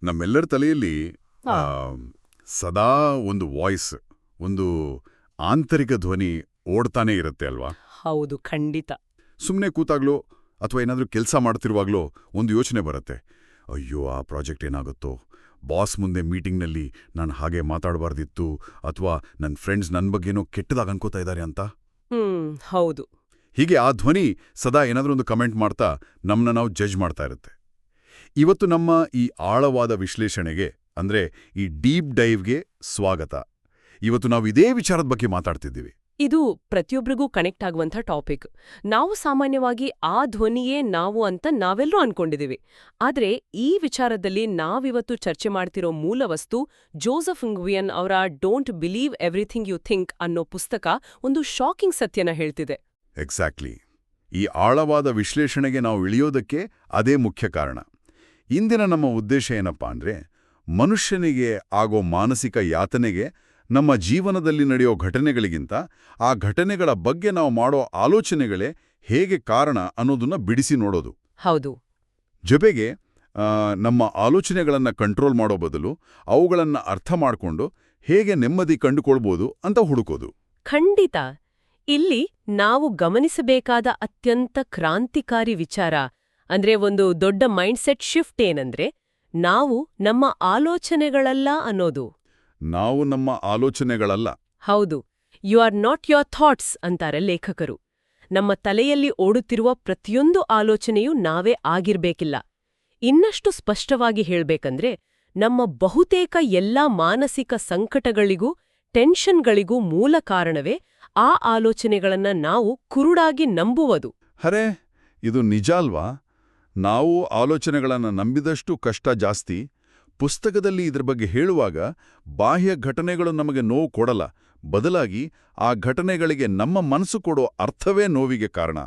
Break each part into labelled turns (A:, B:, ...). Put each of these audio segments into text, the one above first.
A: ನಮ್ಮೆಲ್ಲರ ತಲೆಯಲ್ಲಿ
B: ಹಾ.
A: ಆ, ಸದಾ ಒಂದು ವಾಯ್ಸ್, ಒಂದು ಆಂತರಿಕ ಧ್ವನಿ ಓಡ್ತಾನೇ ಇರುತ್ತೆ ಅಲ್ವಾ?
B: ಹೌದು, ಖಂಡಿತ.
A: ಸುಮ್ಮನೆ ಕೂತಾಗ್ಲೋ ಅಥವಾ ಏನಾದರೂ ಕೆಲಸ ಮಾಡ್ತಿರುವಾಗ್ಲೋ ಒಂದು ಯೋಚನೆ ಬರುತ್ತೆ. ಅಯ್ಯೋ, ಆ ಪ್ರಾಜೆಕ್ಟ್ ಏನಾಗುತ್ತೋ, ಬಾಸ್ ಮುಂದೆ ಮೀಟಿಂಗ್ನಲ್ಲಿ ನಾನು ಹಾಗೆ ಮಾತಾಡಬಾರ್ದಿತ್ತು, ಅಥವಾ ನನ್ನ ಫ್ರೆಂಡ್ಸ್ ನನ್ನ ಬಗ್ಗೆನೋ ಕೆಟ್ಟದಾಗ ಅನ್ಕೋತಾ ಇದ್ದಾರೆ ಅಂತ.
B: ಹೌದು.
A: ಹೀಗೆ ಆ ಧ್ವನಿ ಸದಾ ಏನಾದರೂ ಒಂದು ಕಮೆಂಟ್ ಮಾಡ್ತಾ ನಮ್ಮನ್ನ ನಾವು ಜಡ್ಜ್ ಮಾಡ್ತಾ ಇರುತ್ತೆ. ಇವತ್ತು ನಮ್ಮ ಈ ಆಳವಾದ ವಿಶ್ಲೇಷಣೆಗೆ, ಅಂದ್ರೆ ಈ ಡೀಪ್ ಡೈವ್ಗೆ ಸ್ವಾಗತ. ಇವತ್ತು ನಾವು ಇದೇ ವಿಚಾರದ ಬಗ್ಗೆ ಮಾತಾಡ್ತಿದ್ದೀವಿ.
B: ಇದು ಪ್ರತಿಯೊಬ್ಬರಿಗೂ ಕನೆಕ್ಟ್ ಆಗುವಂಥ ಟಾಪಿಕ್. ನಾವು ಸಾಮಾನ್ಯವಾಗಿ ಆ ಧ್ವನಿಯೇ ನಾವು ಅಂತ ನಾವೆಲ್ಲರೂ ಅನ್ಕೊಂಡಿದೀವಿ. ಆದ್ರೆ ಈ ವಿಚಾರದಲ್ಲಿ ನಾವಿವತ್ತು ಚರ್ಚೆ ಮಾಡ್ತಿರೋ ಮೂಲ ವಸ್ತು ಜೋಸೆಫ್ ಇಂಗ್ವಿಯನ್ ಅವರ don't believe everything you think ಅನ್ನೋ ಪುಸ್ತಕ ಒಂದು ಶಾಕಿಂಗ್ ಸತ್ಯನ ಹೇಳ್ತಿದೆ.
A: ಎಕ್ಸಾಕ್ಟ್ಲಿ. ಈ ಆಳವಾದ ವಿಶ್ಲೇಷಣೆಗೆ ನಾವು ಇಳಿಯೋದಕ್ಕೆ ಅದೇ ಮುಖ್ಯ ಕಾರಣ. ಇಂದಿನ ನಮ್ಮ ಉದ್ದೇಶ ಏನಪ್ಪಾ ಅಂದ್ರೆ, ಮನುಷ್ಯನಿಗೆ ಆಗೋ ಮಾನಸಿಕ ಯಾತನೆಗೆ ನಮ್ಮ ಜೀವನದಲ್ಲಿ ನಡೆಯೋ ಘಟನೆಗಳಿಗಿಂತ ಆ ಘಟನೆಗಳ ಬಗ್ಗೆ ನಾವು ಮಾಡೋ ಆಲೋಚನೆಗಳೇ ಹೇಗೆ ಕಾರಣ ಅನ್ನೋದನ್ನ ಬಿಡಿಸಿ ನೋಡೋದು.
B: ಹೌದು.
A: ಜೊತೆಗೆ ನಮ್ಮ ಆಲೋಚನೆಗಳನ್ನು ಕಂಟ್ರೋಲ್ ಮಾಡೋ ಬದಲು ಅವುಗಳನ್ನು ಅರ್ಥ ಮಾಡಿಕೊಂಡು ಹೇಗೆ ನೆಮ್ಮದಿ ಕಂಡುಕೊಳ್ಬೋದು ಅಂತ ಹುಡುಕೋದು.
B: ಖಂಡಿತ. ಇಲ್ಲಿ ನಾವು ಗಮನಿಸಬೇಕಾದ ಅತ್ಯಂತ ಕ್ರಾಂತಿಕಾರಿ ವಿಚಾರ ಅಂದ್ರೆ ಒಂದು ದೊಡ್ಡ ಮೈಂಡ್ಸೆಟ್ ಶಿಫ್ಟ್ ಏನಂದ್ರೆ, ನಾವು ನಮ್ಮ ಆಲೋಚನೆಗಳಲ್ಲ ಅನ್ನೋದು.
A: ನಾವು ನಮ್ಮ ಆಲೋಚನೆಗಳಲ್ಲ.
B: ಹೌದು. You are not your thoughts ಅಂತಾರೆ ಲೇಖಕರು. ನಮ್ಮ ತಲೆಯಲ್ಲಿ ಓಡುತ್ತಿರುವ ಪ್ರತಿಯೊಂದು ಆಲೋಚನೆಯೂ ನಾವೇ ಆಗಿರ್ಬೇಕಿಲ್ಲ. ಇನ್ನಷ್ಟು ಸ್ಪಷ್ಟವಾಗಿ ಹೇಳ್ಬೇಕಂದ್ರೆ, ನಮ್ಮ ಬಹುತೇಕ ಎಲ್ಲಾ ಮಾನಸಿಕ ಸಂಕಟಗಳಿಗೂ ಟೆನ್ಷನ್ಗಳಿಗೂ ಮೂಲ ಕಾರಣವೇ ಆ ಆಲೋಚನೆಗಳನ್ನ ನಾವು ಕುರುಡಾಗಿ ನಂಬುವುದು.
A: ಹರೇ, ಇದು ನಿಜ ಅಲ್ವಾ? ನಾವು ಆಲೋಚನೆಗಳನ್ನು ನಂಬಿದಷ್ಟು ಕಷ್ಟ ಜಾಸ್ತಿ. ಪುಸ್ತಕದಲ್ಲಿ ಇದ್ರ ಬಗ್ಗೆ ಹೇಳುವಾಗ ಬಾಹ್ಯ ಘಟನೆಗಳು ನಮಗೆ ನೋವು ಕೊಡಲ್ಲ, ಬದಲಾಗಿ ಆ ಘಟನೆಗಳಿಗೆ ನಮ್ಮ ಮನಸ್ಸು ಕೊಡೋ ಅರ್ಥವೇ ನೋವಿಗೆ ಕಾರಣ.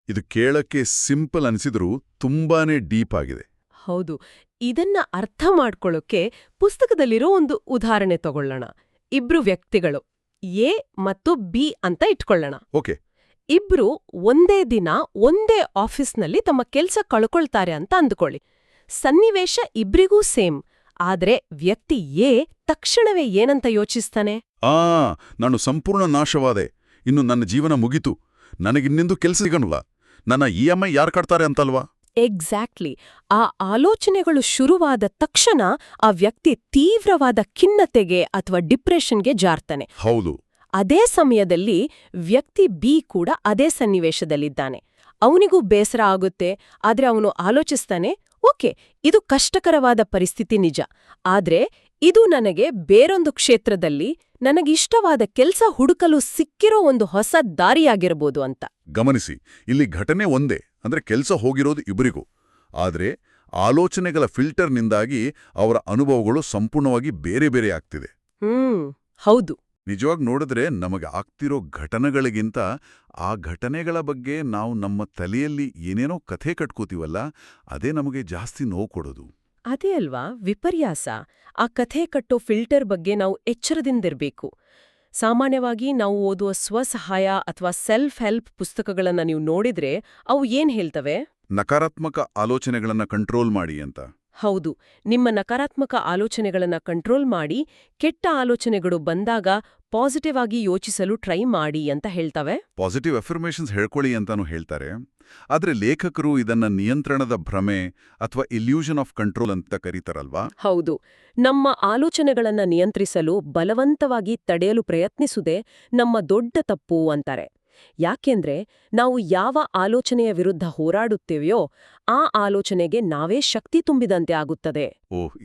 A: ಇದು ಕೇಳಕ್ಕೆ ಸಿಂಪಲ್ ಅನಿಸಿದ್ರೂ ತುಂಬಾನೇ ಡೀಪ್ ಆಗಿದೆ.
B: ಹೌದು. ಇದನ್ನ ಅರ್ಥ ಮಾಡ್ಕೊಳ್ಳೋಕೆ ಪುಸ್ತಕದಲ್ಲಿರೋ ಒಂದು ಉದಾಹರಣೆ ತಗೊಳ್ಳೋಣ. ಇಬ್ರು ವ್ಯಕ್ತಿಗಳು ಎ ಮತ್ತು ಬಿ ಅಂತ ಇಟ್ಕೊಳ್ಳೋಣ.
A: ಓಕೆ.
B: ಇಬ್ರು ಒಂದೇ ದಿನ ಒಂದೇ ಆಫೀಸ್ನಲ್ಲಿ ತಮ್ಮ ಕೆಲ್ಸ ಕಳ್ಕೊಳ್ತಾರೆ ಅಂತ ಅಂದುಕೊಳ್ಳಿ. ಸನ್ನಿವೇಶ ಇಬ್ರಿಗೂ ಸೇಮ್. ಆದ್ರೆ ವ್ಯಕ್ತಿ ಎ ತಕ್ಷಣವೇ ಏನಂತ ಯೋಚಿಸ್ತಾನೆ?
A: ನಾನು ಸಂಪೂರ್ಣ ನಾಶವಾದೆ, ಇನ್ನು ನನ್ನ ಜೀವನ ಮುಗಿತು, ನನಗಿನ್ನಿಂದು ಕೆಲ್ಸ ಸಿಗಲ್ಲ, ನನ್ನ EMI ಯಾರು ಕಟ್ತಾರೆ ಅಂತಲ್ವಾ?
B: ಎಕ್ಸಾಕ್ಟ್ಲಿ. ಆ ಆಲೋಚನೆಗಳು ಶುರುವಾದ ತಕ್ಷಣ ಆ ವ್ಯಕ್ತಿ ತೀವ್ರವಾದ ಖಿನ್ನತೆಗೆ ಅಥವಾ ಡಿಪ್ರೆಷನ್ಗೆ ಜಾರ್ತಾನೆ.
A: ಹೌದು.
B: ಅದೇ ಸಮಯದಲ್ಲಿ ವ್ಯಕ್ತಿ ಬಿ ಕೂಡ ಅದೇ ಸನ್ನಿವೇಶದಲ್ಲಿದ್ದಾನೆ. ಅವನಿಗೂ ಬೇಸರ ಆಗುತ್ತೆ. ಆದ್ರೆ ಅವನು ಆಲೋಚಿಸ್ತಾನೆ, ಓಕೆ, ಇದು ಕಷ್ಟಕರವಾದ ಪರಿಸ್ಥಿತಿ ನಿಜ, ಆದ್ರೆ ಇದು ನನಗೆ ಬೇರೊಂದು ಕ್ಷೇತ್ರದಲ್ಲಿ ನನಗಿಷ್ಟವಾದ ಕೆಲ್ಸ ಹುಡುಕಲು ಸಿಕ್ಕಿರೋ ಒಂದು ಹೊಸ ದಾರಿಯಾಗಿರ್ಬೋದು ಅಂತ.
A: ಗಮನಿಸಿ, ಇಲ್ಲಿ ಘಟನೆ ಒಂದೇ, ಅಂದ್ರೆ ಕೆಲ್ಸ ಹೋಗಿರೋದು ಇಬ್ಬರಿಗೂ. ಆದ್ರೆ ಆಲೋಚನೆಗಳ ಫಿಲ್ಟರ್ನಿಂದಾಗಿ ಅವರ ಅನುಭವಗಳು ಸಂಪೂರ್ಣವಾಗಿ ಬೇರೆ ಬೇರೆ ಆಗ್ತಿದೆ.
B: ಹೌದು.
A: ನಿಜವಾಗಿ ನೋಡಿದ್ರೆ ನಮಗೆ ಆಗ್ತಿರೋ ಘಟನೆಗಳಿಗಿಂತ ಆ ಘಟನೆಗಳ ಬಗ್ಗೆ ನಾವು ನಮ್ಮ ತಲೆಯಲ್ಲಿ ಏನೇನೋ ಕಥೆ ಕಟ್ಕೋತೀವಲ್ಲ, ಅದೇ ನಮಗೆ ಜಾಸ್ತಿ ನೋವು ಕೊಡೋದು.
B: ಅದೇ ಅಲ್ವಾ ವಿಪರ್ಯಾಸ. ಆ ಕಥೆ ಕಟ್ಟೋ ಫಿಲ್ಟರ್ ಬಗ್ಗೆ ನಾವು ಎಚ್ಚರದಿಂದಿರ್ಬೇಕು. ಸಾಮಾನ್ಯವಾಗಿ ನಾವು ಓದುವ ಸ್ವಸಹಾಯ ಅಥವಾ ಸೆಲ್ಫ್ ಹೆಲ್ಪ್ ಪುಸ್ತಕಗಳನ್ನ ನೀವು ನೋಡಿದ್ರೆ ಅವು ಏನ್ ಹೇಳ್ತವೆ?
A: ನಕಾರಾತ್ಮಕ ಆಲೋಚನೆಗಳನ್ನ ಕಂಟ್ರೋಲ್ ಮಾಡಿ ಅಂತ.
B: ಹೌದು. ನಿಮ್ಮ ನಕಾರಾತ್ಮಕ ಆಲೋಚನೆಗಳನ್ನ ಕಂಟ್ರೋಲ್ ಮಾಡಿ, ಕೆಟ್ಟ ಆಲೋಚನೆಗಳು ಬಂದಾಗ ಪಾಸಿಟಿವ್ ಆಗಿ ಯೋಚಿಸಲು ಟ್ರೈ ಮಾಡಿ ಅಂತ ಹೇಳ್ತವೆ.
A: ಪಾಸಿಟಿವ್ ಅಫರ್ಮೇಷನ್ಸ್ ಹೇಳ್ಕೊಳ್ಳಿ ಅಂತಾನು ಹೇಳ್ತಾರೆ. ಆದ್ರೆ ಲೇಖಕರು ಇದನ್ನ ನಿಯಂತ್ರಣದ ಭ್ರಮೆ ಅಥವಾ ಇಲ್ಯೂಷನ್ ಆಫ್ ಕಂಟ್ರೋಲ್ ಅಂತ ಕರೀತಾರಲ್ವಾ?
B: ಹೌದು. ನಮ್ಮ ಆಲೋಚನೆಗಳನ್ನ ನಿಯಂತ್ರಿಸಲು ಬಲವಂತವಾಗಿ ತಡೆಯಲು ಪ್ರಯತ್ನಿಸುವುದೇ ನಮ್ಮ ದೊಡ್ಡ ತಪ್ಪು ಅಂತಾರೆ. ಯಾಕೆಂದ್ರೆ ನಾವು ಯಾವ ಆಲೋಚನೆಯ ವಿರುದ್ಧ ಹೋರಾಡುತ್ತೇವೆಯೋ ಆ ಆಲೋಚನೆಗೆ ನಾವೇ ಶಕ್ತಿ ತುಂಬಿದಂತೆ ಆಗುತ್ತದೆ.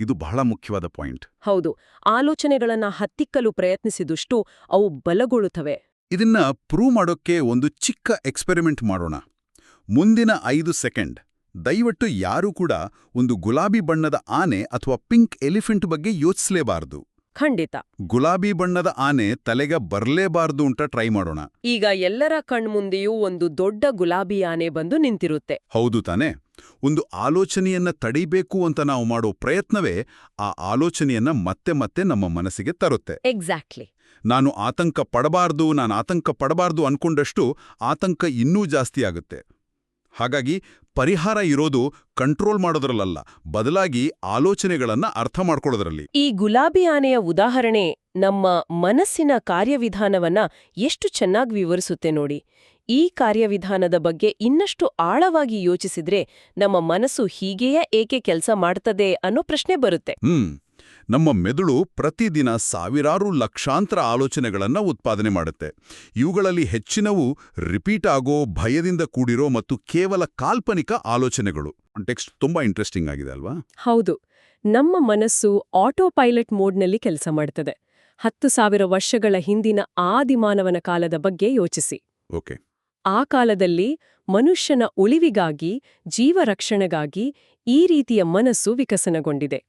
A: ಇದು ಬಹಳ ಮುಖ್ಯವಾದ ಪಾಯಿಂಟ್.
B: ಹೌದು. ಆಲೋಚನೆಗಳನ್ನ ಹತ್ತಿಕ್ಕಲು ಪ್ರಯತ್ನಿಸಿದಷ್ಟು ಅವು ಬಲಗೊಳ್ಳುತ್ತವೆ.
A: ಇದನ್ನ ಪ್ರೂವ್ ಮಾಡೋಕ್ಕೆ ಒಂದು ಚಿಕ್ಕ ಎಕ್ಸ್ಪೆರಿಮೆಂಟ್ ಮಾಡೋಣ. ಮುಂದಿನ 5 ಸೆಕೆಂಡ್ ದಯವಿಟ್ಟು ಯಾರೂ ಕೂಡ ಒಂದು ಗುಲಾಬಿ ಬಣ್ಣದ ಆನೆ ಅಥವಾ ಪಿಂಕ್ ಎಲಿಫೆಂಟ್ ಬಗ್ಗೆ ಯೋಚಿಸಲೇಬಾರದು.
B: ಖಂಡಿತ.
A: ಗುಲಾಬಿ ಬಣ್ಣದ ಆನೆ ತಲೆಗೆ ಬರಲೇಬಾರದು ಅಂತ ಟ್ರೈ ಮಾಡೋಣ.
B: ಈಗ ಎಲ್ಲರ ಕಣ್ಮುಂದೆಯೂ ಒಂದು ದೊಡ್ಡ ಗುಲಾಬಿ ಆನೆ ಬಂದು ನಿಂತಿರುತ್ತೆ.
A: ಹೌದು ತಾನೆ? ಒಂದು ಆಲೋಚನೆಯನ್ನ ತಡಿಬೇಕು ಅಂತ ನಾವು ಮಾಡೋ ಪ್ರಯತ್ನವೇ ಆ ಆಲೋಚನೆಯನ್ನ ಮತ್ತೆ ಮತ್ತೆ ನಮ್ಮ ಮನಸ್ಸಿಗೆ ತರುತ್ತೆ.
B: ಎಕ್ಸಾಕ್ಟ್ಲಿ.
A: ನಾನು ಆತಂಕ ಪಡಬಾರ್ದು ಅನ್ಕೊಂಡಷ್ಟು ಆತಂಕ ಇನ್ನೂ ಜಾಸ್ತಿ ಆಗುತ್ತೆ. ಹಾಗಾಗಿ ಪರಿಹಾರ ಇರೋದು ಕಂಟ್ರೋಲ್ ಮಾಡೋದ್ರಲ್ಲ, ಬದಲಾಗಿ ಆಲೋಚನೆಗಳನ್ನ ಅರ್ಥ ಮಾಡ್ಕೊಳ್ಳೋದ್ರಲ್ಲಿ.
B: ಈ ಗುಲಾಬಿ ಆನೆಯ ಉದಾಹರಣೆ ನಮ್ಮ ಮನಸ್ಸಿನ ಕಾರ್ಯವಿಧಾನವನ್ನ ಎಷ್ಟು ಚೆನ್ನಾಗಿ ವಿವರಿಸುತ್ತೆ ನೋಡಿ. ಈ ಕಾರ್ಯವಿಧಾನದ ಬಗ್ಗೆ ಇನ್ನಷ್ಟು ಆಳವಾಗಿ ಯೋಚಿಸಿದ್ರೆ ನಮ್ಮ ಮನಸ್ಸು ಹೀಗೆಯೇ ಏಕೆ ಕೆಲಸ ಮಾಡ್ತದೆ ಅನ್ನೋ ಪ್ರಶ್ನೆ ಬರುತ್ತೆ.
A: ನಮ್ಮ ಮೆದುಳು ಪ್ರತಿದಿನ ಸಾವಿರಾರು ಲಕ್ಷಾಂತರ ಆಲೋಚನೆಗಳನ್ನ ಉತ್ಪಾದನೆ ಮಾಡುತ್ತೆ. ಇವುಗಳಲ್ಲಿ ಹೆಚ್ಚಿನವು ರಿಪೀಟ್ ಆಗೋ, ಭಯದಿಂದ ಕೂಡಿರೋ ಮತ್ತು ಕೇವಲ ಕಾಲ್ಪನಿಕ ಆಲೋಚನೆಗಳು. ಟೆಕ್ಸ್ಟ್ ತುಂಬಾ ಇಂಟ್ರೆಸ್ಟಿಂಗ್ ಆಗಿದೆ ಅಲ್ವಾ?
B: ಹೌದು, ನಮ್ಮ ಮನಸ್ಸು ಆಟೋ ಪೈಲಟ್ ಮೋಡ್ನಲ್ಲಿ ಕೆಲಸ ಮಾಡ್ತದೆ. 10,000 ವರ್ಷಗಳ ಹಿಂದಿನ ಆದಿಮಾನವನ ಕಾಲದ ಬಗ್ಗೆ ಯೋಚಿಸಿ.
A: ಓಕೆ.
B: ಆ ಕಾಲದಲ್ಲಿ ಮನುಷ್ಯನ ಉಳಿವಿಗಾಗಿ, ಜೀವರಕ್ಷಣೆಗಾಗಿ ಈ ರೀತಿಯ ಮನಸ್ಸು ವಿಕಸನಗೊಂಡಿದೆ.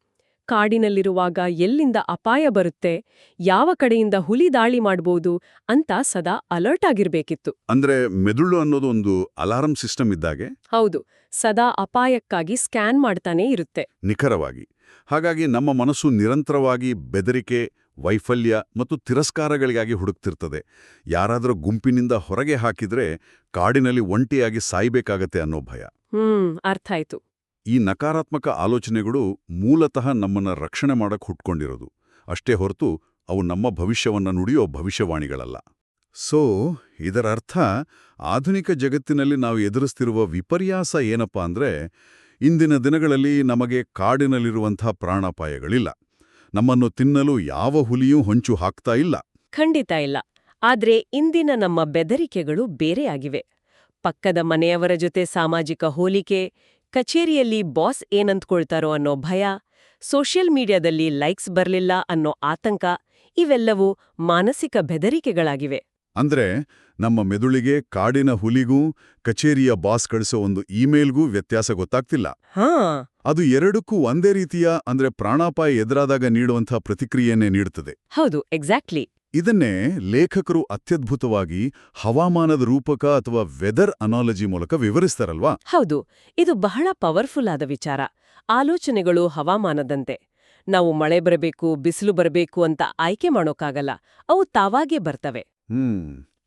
B: ಕಾಡಿನಲ್ಲಿರುವಾಗ ಎಲ್ಲಿಂದ ಅಪಾಯ ಬರುತ್ತೆ, ಯಾವ ಕಡೆಯಿಂದ ಹುಲಿ ದಾಳಿ ಮಾಡ್ಬೋದು ಅಂತ ಸದಾ ಅಲರ್ಟ್ ಆಗಿರ್ಬೇಕಿತ್ತು.
A: ಅಂದ್ರೆ ಮೆದುಳು ಅನ್ನೋದು ಒಂದು ಅಲಾರಂ ಸಿಸ್ಟಮ್ ಇದ್ದಾಗೆ.
B: ಹೌದು, ಸದಾ ಅಪಾಯಕ್ಕಾಗಿ ಸ್ಕ್ಯಾನ್ ಮಾಡ್ತಾನೇ ಇರುತ್ತೆ.
A: ನಿಖರವಾಗಿ. ಹಾಗಾಗಿ ನಮ್ಮ ಮನಸ್ಸು ನಿರಂತರವಾಗಿ ಬೆದರಿಕೆ, ವೈಫಲ್ಯ ಮತ್ತು ತಿರಸ್ಕಾರಗಳಿಗಾಗಿ ಹುಡುಕ್ತಿರ್ತದೆ. ಯಾರಾದರೂ ಗುಂಪಿನಿಂದ ಹೊರಗೆ ಹಾಕಿದ್ರೆ ಕಾಡಿನಲ್ಲಿ ಒಂಟಿಯಾಗಿ ಸಾಯ್ಬೇಕಾಗತ್ತೆ ಅನ್ನೋ ಭಯ.
B: ಅರ್ಥ ಆಯ್ತು.
A: ಈ ನಕಾರಾತ್ಮಕ ಆಲೋಚನೆಗಳು ಮೂಲತಃ ನಮ್ಮನ್ನ ರಕ್ಷಣೆ ಮಾಡಕ್ ಹುಟ್ಕೊಂಡಿರೋದು. ಅಷ್ಟೇ ಹೊರತು ಅವು ನಮ್ಮ ಭವಿಷ್ಯವನ್ನ ನುಡಿಯೋ ಭವಿಷ್ಯವಾಣಿಗಳಲ್ಲ. ಸೊ ಇದರ ಅರ್ಥ ಆಧುನಿಕ ಜಗತ್ತಿನಲ್ಲಿ ನಾವು ಎದುರಿಸ್ತಿರುವ ವಿಪರ್ಯಾಸ ಏನಪ್ಪಾ ಅಂದ್ರೆ, ಇಂದಿನ ದಿನಗಳಲ್ಲಿ ನಮಗೆ ಕಾಡಿನಲ್ಲಿರುವಂಥ ಪ್ರಾಣಾಪಾಯಗಳಿಲ್ಲ. ನಮ್ಮನ್ನು ತಿನ್ನಲು ಯಾವ ಹುಲಿಯೂ ಹೊಂಚು ಹಾಕ್ತಾ ಇಲ್ಲ.
B: ಖಂಡಿತ ಇಲ್ಲ. ಆದ್ರೆ ಇಂದಿನ ನಮ್ಮ ಬೆದರಿಕೆಗಳು ಬೇರೆಯಾಗಿವೆ. ಪಕ್ಕದ ಮನೆಯವರ ಜೊತೆ ಸಾಮಾಜಿಕ ಹೋಲಿಕೆ, ಕಚೇರಿಯಲ್ಲಿ ಬಾಸ್ ಏನಂದ್ಕೊಳ್ತಾರೋ ಅನ್ನೋ ಭಯ, ಸೋಷಿಯಲ್ ಮೀಡಿಯಾದಲ್ಲಿ ಲೈಕ್ಸ್ ಬರ್ಲಿಲ್ಲ ಅನ್ನೋ ಆತಂಕ, ಇವೆಲ್ಲವೂ ಮಾನಸಿಕ ಬೆದರಿಕೆಗಳಾಗಿವೆ.
A: ಅಂದ್ರೆ ನಮ್ಮ ಮೆದುಳಿಗೆ ಕಾಡಿನ ಹುಲಿಗೂ ಕಚೇರಿಯ ಬಾಸ್ ಕಳಿಸೋ ಒಂದು ಇಮೇಲ್ಗೂ ವ್ಯತ್ಯಾಸ ಗೊತ್ತಾಗ್ತಿಲ್ಲ. ಅದು ಎರಡಕ್ಕೂ ಒಂದೇ ರೀತಿಯ, ಅಂದ್ರೆ ಪ್ರಾಣಾಪಾಯ ಎದುರಾದಾಗ ನೀಡುವಂಥ ಪ್ರತಿಕ್ರಿಯೆಯನ್ನೇ ನೀಡುತ್ತದೆ.
B: ಹೌದು, ಎಕ್ಸಾಕ್ಟ್ಲಿ.
A: ಇದನ್ನೇ ಲೇಖಕರು ಅತ್ಯದ್ಭುತವಾಗಿ ಹವಾಮಾನದ ರೂಪಕ ಅಥವಾ ವೆದರ್ ಅನಾಲಜಿ ಮೂಲಕ ವಿವರಿಸ್ತಾರಲ್ವಾ?
B: ಹೌದು, ಇದು ಬಹಳ ಪವರ್ಫುಲ್ ಆದ ವಿಚಾರ. ಆಲೋಚನೆಗಳು ಹವಾಮಾನದಂತೆ. ನಾವು ಮಳೆ ಬರಬೇಕು, ಬಿಸಿಲು ಬರಬೇಕು ಅಂತ ಆಯ್ಕೆ ಮಾಡೋಕ್ಕಾಗಲ್ಲ. ಅವು ತಾವಾಗೇ ಬರ್ತವೆ.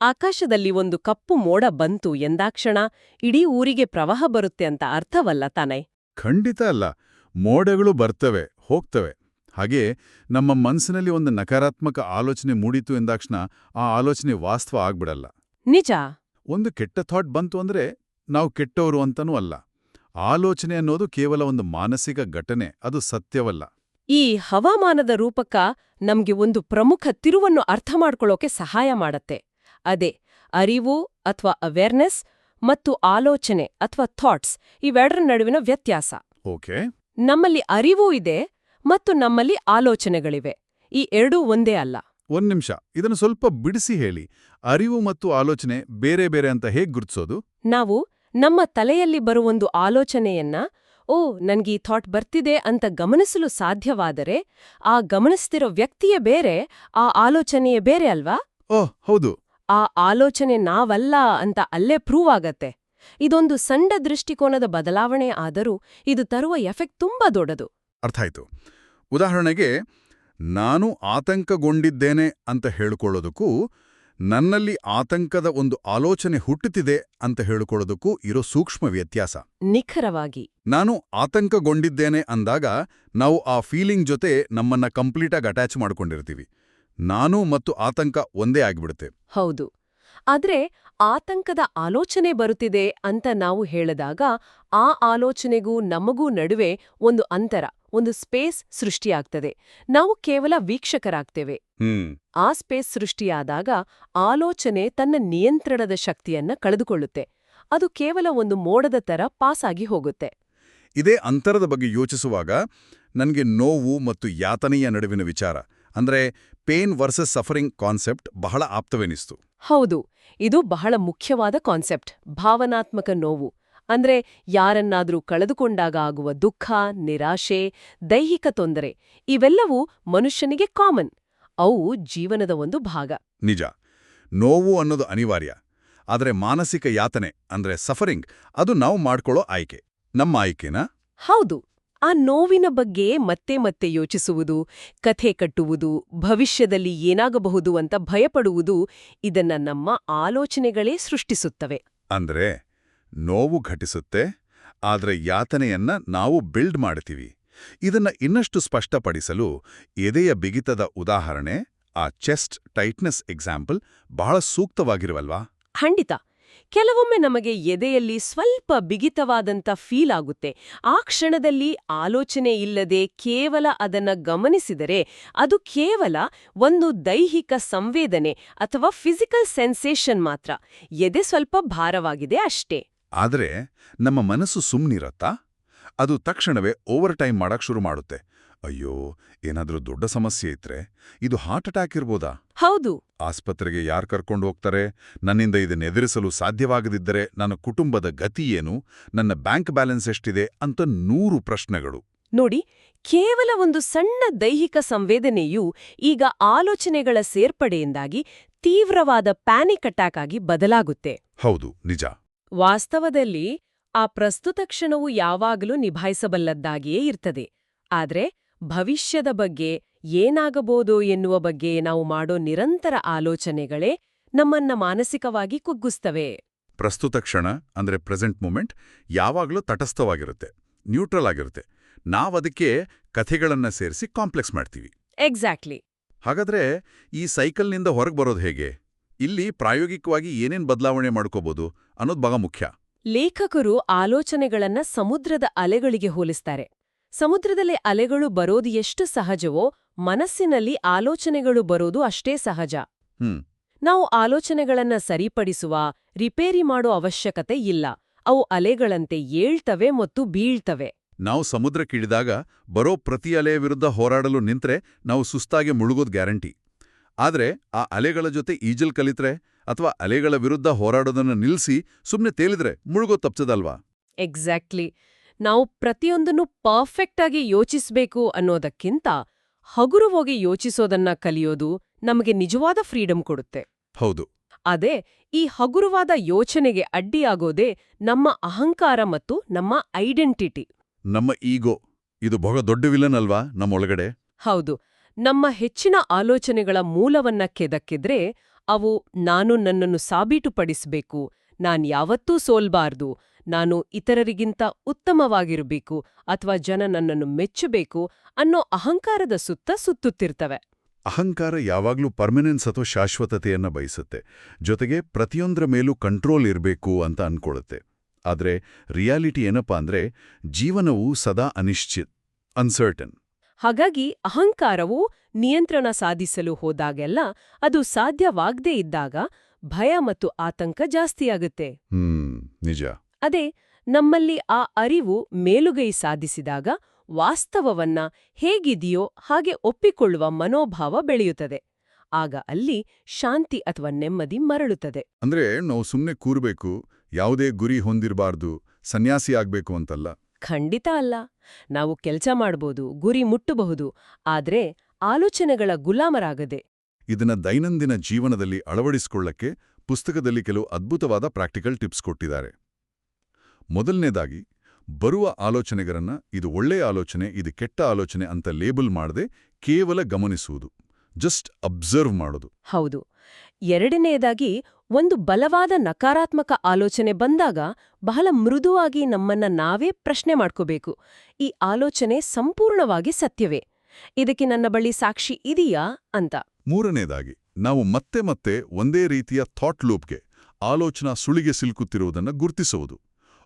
B: ಆಕಾಶದಲ್ಲಿ ಒಂದು ಕಪ್ಪು ಮೋಡ ಬಂತು ಎಂದಾಕ್ಷಣ ಇಡೀ ಊರಿಗೆ ಪ್ರವಾಹ ಬರುತ್ತೆ ಅಂತ ಅರ್ಥವಲ್ಲ ತಾನೇ?
A: ಖಂಡಿತ ಅಲ್ಲ. ಮೋಡಗಳು ಬರ್ತವೆ, ಹೋಗ್ತವೆ. ಹಾಗೆ ನಮ್ಮ ಮನಸ್ಸಿನಲ್ಲಿ ಒಂದು ನಕಾರಾತ್ಮಕ ಆಲೋಚನೆ ಮೂಡಿತು ಎಂದಾಕ್ಷಣ ಆ ಆಲೋಚನೆ ವಾಸ್ತವ ಆಗ್ಬಿಡಲ್ಲ.
B: ನಿಜ.
A: ಒಂದು ಕೆಟ್ಟ ಥಾಟ್ ಬಂತು ಅಂದ್ರೆ ನಾವು ಕೆಟ್ಟವರು ಅಂತನೂ ಅಲ್ಲ. ಆಲೋಚನೆ ಅನ್ನೋದು ಕೇವಲ ಒಂದು ಮಾನಸಿಕ ಘಟನೆ, ಅದು ಸತ್ಯವಲ್ಲ.
B: ಈ ಹವಾಮಾನದ ರೂಪಕ ನಮ್ಗೆ ಒಂದು ಪ್ರಮುಖ ತಿರುವನ್ನು ಅರ್ಥ ಮಾಡ್ಕೊಳ್ಳೋಕೆ ಸಹಾಯ ಮಾಡತ್ತೆ. ಅದೇ ಅರಿವು ಅಥವಾ ಅವೇರ್ನೆಸ್ ಮತ್ತು ಆಲೋಚನೆ ಅಥವಾ ಥಾಟ್ಸ್, ಇವೆರಡರ ನಡುವಿನ ವ್ಯತ್ಯಾಸ.
A: ಓಕೆ.
B: ನಮ್ಮಲ್ಲಿ ಅರಿವು ಇದೆ ಮತ್ತು ನಮ್ಮಲ್ಲಿ ಆಲೋಚನೆಗಳಿವೆ. ಈ ಎರಡೂ ಒಂದೇ ಅಲ್ಲ.
A: ಒಂದ್ ನಿಮಿಷ, ಇದನ್ನು ಸ್ವಲ್ಪ ಬಿಡಿಸಿ ಹೇಳಿ. ಅರಿವು ಮತ್ತು ಆಲೋಚನೆ ಬೇರೆ ಬೇರೆ ಅಂತ ಹೇಗ್ ಗುರ್ತಿಸೋದು?
B: ನಾವು ನಮ್ಮ ತಲೆಯಲ್ಲಿ ಬರುವೊಂದು ಆಲೋಚನೆಯನ್ನ, ಓ ನನ್ಗೀ ಥಾಟ್ ಬರ್ತಿದೆ ಅಂತ ಗಮನಿಸಲು ಸಾಧ್ಯವಾದರೆ, ಆ ಗಮನಿಸ್ತಿರೋ ವ್ಯಕ್ತಿಯೇ ಬೇರೆ, ಆ ಆಲೋಚನೆಯೇ ಬೇರೆ ಅಲ್ವಾ?
A: ಓಹ್ ಹೌದು.
B: ಆ ಆಲೋಚನೆ ನಾವಲ್ಲ ಅಂತ ಅಲ್ಲೇ ಪ್ರೂವ್ ಆಗತ್ತೆ. ಇದೊಂದು ಸಣ್ಣ ದೃಷ್ಟಿಕೋನದ ಬದಲಾವಣೆ ಆದರೂ ಇದು ತರುವ ಎಫೆಕ್ಟ್ ತುಂಬಾ ದೊಡ್ಡದು.
A: ಅರ್ಥ ಆಯ್ತು. ಉದಾಹರಣೆಗೆ, ನಾನು ಆತಂಕಗೊಂಡಿದ್ದೇನೆ ಅಂತ ಹೇಳ್ಕೊಳ್ಳೋದಕ್ಕೂ ನನ್ನಲ್ಲಿ ಆತಂಕದ ಒಂದು ಆಲೋಚನೆ ಹುಟ್ಟುತ್ತಿದೆ ಅಂತ ಹೇಳ್ಕೊಳ್ಳೋದಕ್ಕೂ ಇರೋ ಸೂಕ್ಷ್ಮ ವ್ಯತ್ಯಾಸ.
B: ನಿಖರವಾಗಿ.
A: ನಾನು ಆತಂಕಗೊಂಡಿದ್ದೇನೆ ಅಂದಾಗ ನಾವು ಆ ಫೀಲಿಂಗ್ ಜೊತೆ ನಮ್ಮನ್ನ ಕಂಪ್ಲೀಟಾಗಿ ಅಟ್ಯಾಚ್ ಮಾಡ್ಕೊಂಡಿರ್ತೀವಿ. ನಾನು ಮತ್ತು ಆತಂಕ ಒಂದೇ ಆಗ್ಬಿಡುತ್ತೆ.
B: ಹೌದು. ಆದ್ರೆ ಆತಂಕದ ಆಲೋಚನೆ ಬರುತ್ತಿದೆ ಅಂತ ನಾವು ಹೇಳಿದಾಗ ಆ ಆಲೋಚನೆಗೂ ನಮಗೂ ನಡುವೆ ಒಂದು ಅಂತರ, ಒಂದು ಸ್ಪೇಸ್ ಸೃಷ್ಟಿಯಾಗ್ತದೆ. ನಾವು ಕೇವಲ ವೀಕ್ಷಕರಾಗ್ತೇವೆ. ಆ ಸ್ಪೇಸ್ ಸೃಷ್ಟಿಯಾದಾಗ ಆಲೋಚನೆ ತನ್ನ ನಿಯಂತ್ರಣದ ಶಕ್ತಿಯನ್ನ ಕಳೆದುಕೊಳ್ಳುತ್ತೆ. ಅದು ಕೇವಲ ಒಂದು ಮೋಡದ ತರ ಪಾಸ್ ಆಗಿ ಹೋಗುತ್ತೆ.
A: ಇದೇ ಅಂತರದ ಬಗ್ಗೆ ಯೋಚಿಸುವಾಗ ನನಗೆ ನೋವು ಮತ್ತು ಯಾತನೆಯ ನಡುವಿನ ವಿಚಾರ, ಅಂದ್ರೆ ಪೇನ್ ವರ್ಸಸ್ ಸಫರಿಂಗ್ ಕಾನ್ಸೆಪ್ಟ್ ಬಹಳ ಆಪ್ತವೆನಿಸ್ತು.
B: ಹೌದು, ಇದು ಬಹಳ ಮುಖ್ಯವಾದ ಕಾನ್ಸೆಪ್ಟ್. ಭಾವನಾತ್ಮಕ ನೋವು ಅಂದ್ರೆ ಯಾರನ್ನಾದ್ರೂ ಕಳೆದುಕೊಂಡಾಗ ಆಗುವ ದುಃಖ, ನಿರಾಶೆ, ದೈಹಿಕ ತೊಂದರೆ, ಇವೆಲ್ಲವೂ ಮನುಷ್ಯನಿಗೆ ಕಾಮನ್. ಅವು ಜೀವನದ ಒಂದು ಭಾಗ.
A: ನಿಜ, ನೋವು ಅನ್ನೋದು ಅನಿವಾರ್ಯ. ಆದರೆ ಮಾನಸಿಕ ಯಾತನೆ ಅಂದ್ರೆ ಸಫರಿಂಗ್, ಅದು ನಾವು ಮಾಡ್ಕೊಳ್ಳೋ ಆಯ್ಕೆ. ನಮ್ಮ ಆಯ್ಕೆನಾ?
B: ಹೌದು. ಆ ನೋವಿನ ಬಗ್ಗೆ ಮತ್ತೆ ಮತ್ತೆ ಯೋಚಿಸುವುದು, ಕಥೆ ಕಟ್ಟುವುದು, ಭವಿಷ್ಯದಲ್ಲಿ ಏನಾಗಬಹುದು ಅಂತ ಭಯಪಡುವುದು, ಇದನ್ನ ನಮ್ಮ ಆಲೋಚನೆಗಳೇ ಸೃಷ್ಟಿಸುತ್ತವೆ.
A: ಅಂದ್ರೆ ನೋವು ಘಟಿಸುತ್ತೆ, ಆದ್ರೆ ಯಾತನೆಯನ್ನ ನಾವು ಬಿಲ್ಡ್ ಮಾಡ್ತೀವಿ. ಇದನ್ನ ಇನ್ನಷ್ಟು ಸ್ಪಷ್ಟಪಡಿಸಲು ಎದೆಯ ಬಿಗಿತದ ಉದಾಹರಣೆ, ಆ ಚೆಸ್ಟ್ ಟೈಟ್ನೆಸ್ ಎಕ್ಸಾಂಪಲ್ ಬಹಳ ಸೂಕ್ತವಾಗಿರುವಲ್ವಾ?
B: ಖಂಡಿತ. ಕೆಲವೊಮ್ಮೆ ನಮಗೆ ಎದೆಯಲ್ಲಿ ಸ್ವಲ್ಪ ಬಿಗಿತವಾದಂಥ ಫೀಲ್ ಆಗುತ್ತೆ. ಆ ಕ್ಷಣದಲ್ಲಿ ಆಲೋಚನೆ ಇಲ್ಲದೆ ಕೇವಲ ಅದನ್ನ ಗಮನಿಸಿದರೆ ಅದು ಕೇವಲ ಒಂದು ದೈಹಿಕ ಸಂವೇದನೆ ಅಥವಾ ಫಿಸಿಕಲ್ ಸೆನ್ಸೇಷನ್ ಮಾತ್ರ. ಎದೆ ಸ್ವಲ್ಪ ಭಾರವಾಗಿದೆ ಅಷ್ಟೇ.
A: ಆದ್ರೆ ನಮ್ಮ ಮನಸ್ಸು ಸುಮ್ನಿರತ್ತಾ? ಅದು ತಕ್ಷಣವೇ ಓವರ್ ಟೈಮ್ ಮಾಡಕ್ ಶುರು ಮಾಡುತ್ತೆ. ಅಯ್ಯೋ, ಏನಾದ್ರೂ ದೊಡ್ಡ ಸಮಸ್ಯೆ ಇದ್ರೆ ಇದು ಹಾರ್ಟ್ ಅಟ್ಯಾಕ್ ಇರ್ಬೋದಾ?
B: ಹೌದು.
A: ಆಸ್ಪತ್ರೆಗೆ ಯಾರು ಕರ್ಕೊಂಡು ಹೋಗ್ತಾರೆ? ನನ್ನಿಂದ ಇದನ್ನ ಎದುರಿಸಲು ಸಾಧ್ಯವಾಗದಿದ್ದರೆ ನನ್ನ ಕುಟುಂಬದ ಗತಿ ಏನು? ನನ್ನ ಬ್ಯಾಂಕ್ ಬ್ಯಾಲೆನ್ಸ್ ಎಷ್ಟಿದೆ ಅಂತ 100 ಪ್ರಶ್ನೆಗಳು.
B: ನೋಡಿ, ಕೇವಲ ಒಂದು ಸಣ್ಣ ದೈಹಿಕ ಸಂವೇದನೆಯು ಈಗ ಆಲೋಚನೆಗಳ ಸೇರ್ಪಡೆಯಿಂದಾಗಿ ತೀವ್ರವಾದ ಪ್ಯಾನಿಕ್ ಅಟ್ಯಾಕ್ ಆಗಿ ಬದಲಾಗುತ್ತೆ.
A: ಹೌದು, ನಿಜ.
B: ವಾಸ್ತವದಲ್ಲಿ ಆ ಪ್ರಸ್ತುತ ಕ್ಷಣವು ಯಾವಾಗಲೂ ನಿಭಾಯಿಸಬಲ್ಲದ್ದಾಗಿಯೇ ಇರ್ತದೆ. ಆದ್ರೆ ಭವಿಷ್ಯದ ಬಗ್ಗೆ, ಏನಾಗಬಹುದೋ ಎನ್ನುವ ಬಗ್ಗೆ ನಾವು ಮಾಡೋ ನಿರಂತರ ಆಲೋಚನೆಗಳೇ ನಮ್ಮನ್ನ ಮಾನಸಿಕವಾಗಿ ಕುಗ್ಗಿಸ್ತವೆ.
A: ಪ್ರಸ್ತುತ ಕ್ಷಣ ಅಂದ್ರೆ ಪ್ರೆಸೆಂಟ್ ಮೂಮೆಂಟ್ ಯಾವಾಗಲೂ ತಟಸ್ಥವಾಗಿರುತ್ತೆ, ನ್ಯೂಟ್ರಲ್ ಆಗಿರುತ್ತೆ. ನಾವದಕ್ಕೆ ಕಥೆಗಳನ್ನ ಸೇರಿಸಿ ಕಾಂಪ್ಲೆಕ್ಸ್ ಮಾಡ್ತೀವಿ.
B: ಎಕ್ಸಾಕ್ಟ್ಲಿ.
A: ಹಾಗಾದ್ರೆ ಈ ಸೈಕಲ್ನಿಂದ ಹೊರಗೆ ಬರೋದು ಹೇಗೆ? ಇಲ್ಲಿ ಪ್ರಾಯೋಗಿಕವಾಗಿ ಏನೇನ್ ಬದಲಾವಣೆ ಮಾಡ್ಕೋಬಹುದು ಅನ್ನೋದು ಬಹಳ ಮುಖ್ಯ.
B: ಲೇಖಕರು ಆಲೋಚನೆಗಳನ್ನ ಸಮುದ್ರದ ಅಲೆಗಳಿಗೆ ಹೋಲಿಸ್ತಾರೆ. ಸಮುದ್ರದಲ್ಲಿ ಅಲೆಗಳು ಬರೋದು ಎಷ್ಟು ಸಹಜವೋ, ಮನಸ್ಸಿನಲ್ಲಿ ಆಲೋಚನೆಗಳು ಬರೋದು ಅಷ್ಟೇ ಸಹಜ. ನಾವು ಆಲೋಚನೆಗಳನ್ನ ಸರಿಪಡಿಸುವ, ರಿಪೇರಿ ಮಾಡೋ ಅವಶ್ಯಕತೆ ಇಲ್ಲ. ಅವು ಅಲೆಗಳಂತೆ ಏಳ್ತವೆ ಮತ್ತು ಬೀಳ್ತವೆ.
A: ನಾವು ಸಮುದ್ರಕ್ಕಿಳಿದಾಗ ಬರೋ ಪ್ರತಿ ಅಲೆಯ ವಿರುದ್ಧ ಹೋರಾಡಲು ನಿಂತ್ರೆ ನಾವು ಸುಸ್ತಾಗಿ ಮುಳುಗೋದು ಗ್ಯಾರಂಟಿ. ಆದ್ರೆ ಆ ಅಲೆಗಳ ಜೊತೆ ಈಜಲ್ ಕಲಿತ್ರೆ ಅಥವಾ ಅಲೆಗಳ ವಿರುದ್ಧ ಹೋರಾಡೋದನ್ನ ನಿಲ್ಸಿ ಸುಮ್ನೆ ತೇಲಿದ್ರೆ ಮುಳುಗೋ ತಪ್ಸದಲ್ವಾ?
B: ಎಕ್ಸಾಕ್ಟ್ಲಿ. ನಾವು ಪ್ರತಿಯೊಂದನ್ನು ಪರ್ಫೆಕ್ಟ್ ಆಗಿ ಯೋಚಿಸ್ಬೇಕು ಅನ್ನೋದಕ್ಕಿಂತ ಹಗುರವಾಗಿ ಯೋಚಿಸೋದನ್ನ ಕಲಿಯೋದು ನಮಗೆ ನಿಜವಾದ ಫ್ರೀಡಂ ಕೊಡುತ್ತೆ.
A: ಹೌದು.
B: ಅದೇ ಈ ಹಗುರವಾದ ಯೋಚನೆಗೆ ಅಡ್ಡಿಯಾಗೋದೇ ನಮ್ಮ ಅಹಂಕಾರ ಮತ್ತು ನಮ್ಮ ಐಡೆಂಟಿಟಿ.
A: ನಮ್ಮ ಈಗೋ. ಇದು ಬಹಳ ದೊಡ್ಡ ವಿಲನ್ ಅಲ್ವಾ ನಮ್ಮೊಳಗಡೆ?
B: ಹೌದು. ನಮ್ಮ ಹೆಚ್ಚಿನ ಆಲೋಚನೆಗಳ ಮೂಲವನ್ನ ಕೆದಕಿದ್ರೆ ಅವು ನಾನು ನನ್ನನ್ನು ಸಾಬೀತುಪಡಿಸಬೇಕು, ನಾನ್ ಯಾವತ್ತೂ ಸೋಲ್ಬಾರ್ದು, ನಾನು ಇತರರಿಗಿಂತ ಉತ್ತಮವಾಗಿರಬೇಕು ಅಥವಾ ಜನ ನನ್ನನ್ನು ಮೆಚ್ಚಬೇಕು ಅನ್ನೋ ಅಹಂಕಾರದ ಸುತ್ತ ಸುತ್ತುತ್ತಿರ್ತವೆ.
A: ಅಹಂಕಾರ ಯಾವಾಗ್ಲೂ ಪರ್ಮನೆನ್ಸ್ ಅಥವಾ ಶಾಶ್ವತತೆಯನ್ನ ಬಯಸುತ್ತೆ. ಜೊತೆಗೆ ಪ್ರತಿಯೊಂದರ ಮೇಲೂ ಕಂಟ್ರೋಲ್ ಇರಬೇಕು ಅಂತ ಅನ್ಕೊಳ್ಳುತ್ತೆ. ಆದ್ರೆ ರಿಯಾಲಿಟಿ ಏನಪ್ಪಾ ಅಂದ್ರೆ ಜೀವನವು ಸದಾ ಅನ್ಸರ್ಟನ್.
B: ಹಾಗಾಗಿ ಅಹಂಕಾರವು ನಿಯಂತ್ರಣ ಸಾಧಿಸಲು ಹೋದಾಗೆಲ್ಲ ಅದು ಸಾಧ್ಯವಾಗದೇ ಇದ್ದಾಗ ಭಯ ಮತ್ತು ಆತಂಕ ಜಾಸ್ತಿಯಾಗುತ್ತೆ.
A: ನಿಜ.
B: ಅದೇ ನಮ್ಮಲ್ಲಿ ಆ ಅರಿವು ಮೇಲುಗೈ ಸಾಧಿಸಿದಾಗ ವಾಸ್ತವವನ್ನ ಹೇಗಿದೆಯೋ ಹಾಗೆ ಒಪ್ಪಿಕೊಳ್ಳುವ ಮನೋಭಾವ ಬೆಳೆಯುತ್ತದೆ. ಆಗ ಅಲ್ಲಿ ಶಾಂತಿ ಅಥವಾ ನೆಮ್ಮದಿ ಮರಳುತ್ತದೆ.
A: ಅಂದ್ರೆ ನಾವು ಸುಮ್ಮನೆ ಕೂರ್ಬೇಕು, ಯಾವುದೇ ಗುರಿ ಹೊಂದಿರಬಾರ್ದು, ಸನ್ಯಾಸಿ ಆಗ್ಬೇಕು ಅಂತಲ್ಲ.
B: ಖಂಡಿತ ಅಲ್ಲ. ನಾವು ಕೆಲ್ಸ ಮಾಡ್ಬೋದು, ಗುರಿ ಮುಟ್ಟಬಹುದು, ಆದ್ರೆ ಆಲೋಚನೆಗಳ ಗುಲಾಮರಾಗದೆ.
A: ಇದನ್ನ ದೈನಂದಿನ ಜೀವನದಲ್ಲಿ ಅಳವಡಿಸಿಕೊಳ್ಳಕ್ಕೆ ಪುಸ್ತಕದಲ್ಲಿ ಕೆಲವು ಅದ್ಭುತವಾದ ಪ್ರಾಕ್ಟಿಕಲ್ ಟಿಪ್ಸ್ ಕೊಟ್ಟಿದ್ದಾರೆ. ಮೊದಲನೇದಾಗಿ, ಬರುವ ಆಲೋಚನೆಗರನ್ನ ಇದು ಒಳ್ಳೆಯ ಆಲೋಚನೆ, ಇದು ಕೆಟ್ಟ ಆಲೋಚನೆ ಅಂತ ಲೇಬಲ್ ಮಾಡದೆ ಕೇವಲ ಗಮನಿಸುವುದು, ಜಸ್ಟ್ ಅಬ್ಸರ್ವ್ ಮಾಡೋದು.
B: ಹೌದು. ಎರಡನೆಯದಾಗಿ, ಒಂದು ಬಲವಾದ ನಕಾರಾತ್ಮಕ ಆಲೋಚನೆ ಬಂದಾಗ ಬಹಳ ಮೃದುವಾಗಿ ನಮ್ಮನ್ನ ನಾವೇ ಪ್ರಶ್ನೆ ಮಾಡ್ಕೋಬೇಕು. ಈ ಆಲೋಚನೆ ಸಂಪೂರ್ಣವಾಗಿ ಸತ್ಯವೇ? ಇದಕ್ಕೆ ನನ್ನ ಬಳಿ ಸಾಕ್ಷಿ ಇದೆಯಾ ಅಂತ.
A: ಮೂರನೇದಾಗಿ, ನಾವು ಮತ್ತೆ ಮತ್ತೆ ಒಂದೇ ರೀತಿಯ ಥಾಟ್ ಲೂಪ್ಗೆ, ಆಲೋಚನಾ ಸುಳಿಗೆ ಸಿಲುಕುತ್ತಿರುವುದನ್ನು ಗುರ್ತಿಸುವುದು.